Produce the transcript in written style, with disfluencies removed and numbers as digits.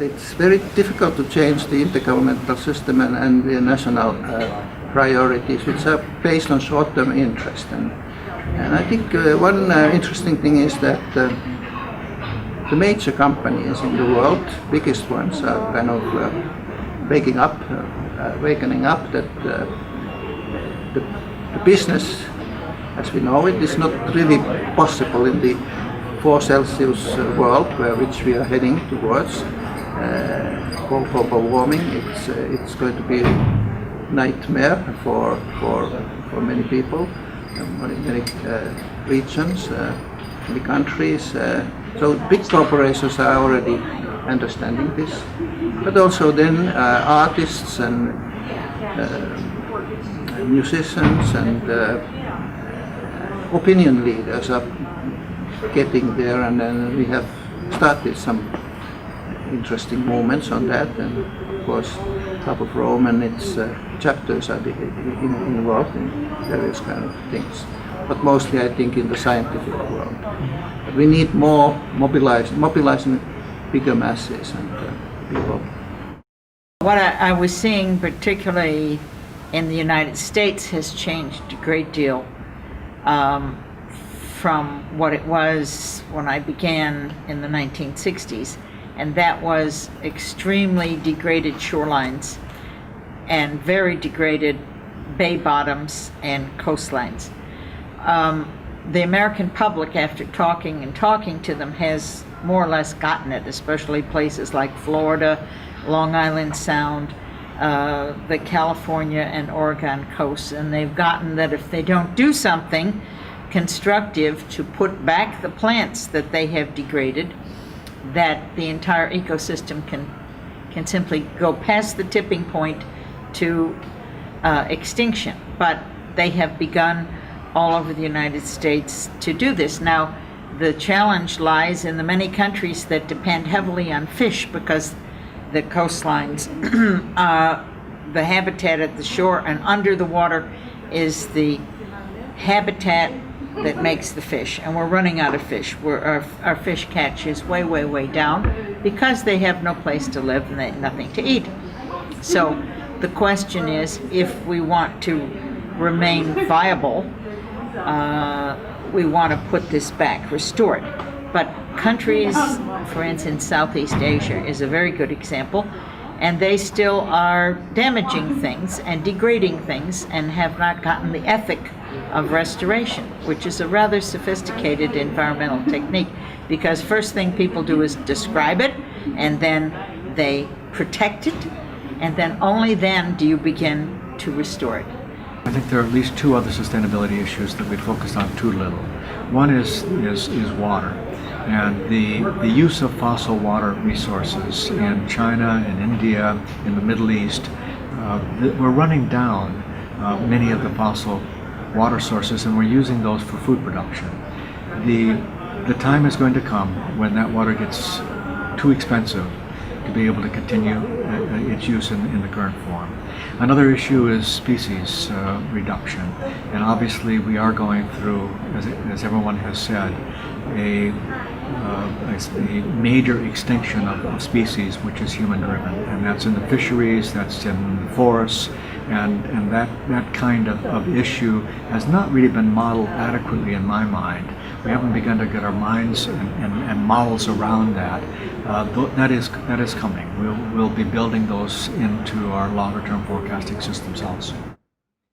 It's very difficult to change the intergovernmental system and the national priorities, which are based on short-term interest. And I think one interesting thing is that the major companies in the world, biggest ones, are kind of wakening up that the business, as we know it, is not really possible in the 4 Celsius world which we are heading towards. Global warming, it's going to be a nightmare for many people, many regions, many countries. So big corporations are already understanding this, but also then artists and musicians and opinion leaders are getting there, and then we have started some interesting moments on that, and of course Club of Rome and its chapters are involved in various kind of things, but mostly I think in the scientific world. But we need more mobilizing bigger masses and people. What I was seeing, particularly in the United States, has changed a great deal from what it was when I began in the 1960s. And that was extremely degraded shorelines and very degraded bay bottoms and coastlines. The American public, after talking to them, has more or less gotten it, especially places like Florida, Long Island Sound, the California and Oregon coasts, and they've gotten that if they don't do something constructive to put back the plants that they have degraded, that the entire ecosystem can simply go past the tipping point to extinction. But they have begun all over the United States to do this. Now, the challenge lies in the many countries that depend heavily on fish, because the coastlines, the habitat at the shore and under the water is the habitat that makes the fish, and we're running out of fish. Our fish catch is way down because they have no place to live and they have nothing to eat. So the question is, if we want to remain viable, we want to put this back, restore it. But countries, for instance, Southeast Asia is a very good example, and they still are damaging things and degrading things and have not gotten the ethic of restoration, which is a rather sophisticated environmental technique, because first thing people do is describe it, and then they protect it, and then only then do you begin to restore it. I think there are at least 2 other sustainability issues that we focused on too little. One is water, and the use of fossil water resources in China, in India, in the Middle East. We're running down many of the fossil water sources, and we're using those for food production. The time is going to come when that water gets too expensive to be able to continue its use in the current form. Another issue is species reduction, and obviously we are going through, as everyone has said, a major extinction of species, which is human-driven, and that's in the fisheries, that's in the forests, and that kind of issue has not really been modeled adequately in my mind. We haven't begun to get our minds and models around that. That is coming. We'll be building those into our longer-term forecasting systems also.